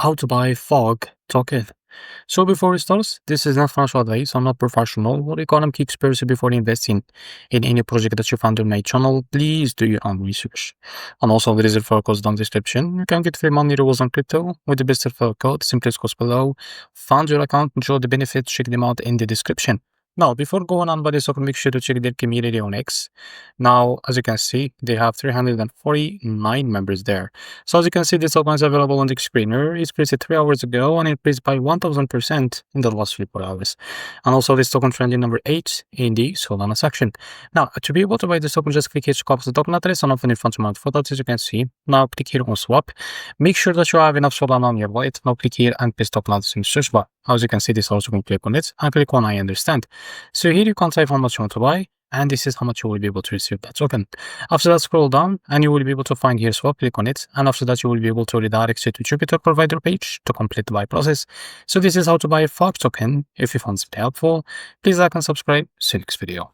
How to buy fog token. So before we start, this is not financial advice. I'm not professional or economic expert. Before investing in any project that you found on my channel, please do your own research. And also there is a referral code down the description. You can get free money rewards on crypto with the best referral code. Simply scroll below, find your account, enjoy the benefits, check them out in the description. Now, before going on by this token, make sure to check their community on X. Now, as you can see, they have 349 members there. So as you can see, this token is available on the screener. It's priced 3 hours ago and it increased by 1000% in the last 4 hours. And also this token trending number 8 in the Solana section. Now, to be able to buy this token, just click here to copy the token address and open it from amount for that, as you can see. Now click here on swap. Make sure that you have enough Solana on your wallet. Now click here and paste token address in the search bar. As you can see, this also can click on it and click on I understand. So here you can type how much you want to buy, and this is how much you will be able to receive that token. After that, scroll down and you will be able to find here swap, click on it, and after that you will be able to redirect you to Jupiter provider page to complete the buy process. So this is how to buy a FOG token. If you found it helpful, please like and subscribe. See you next video.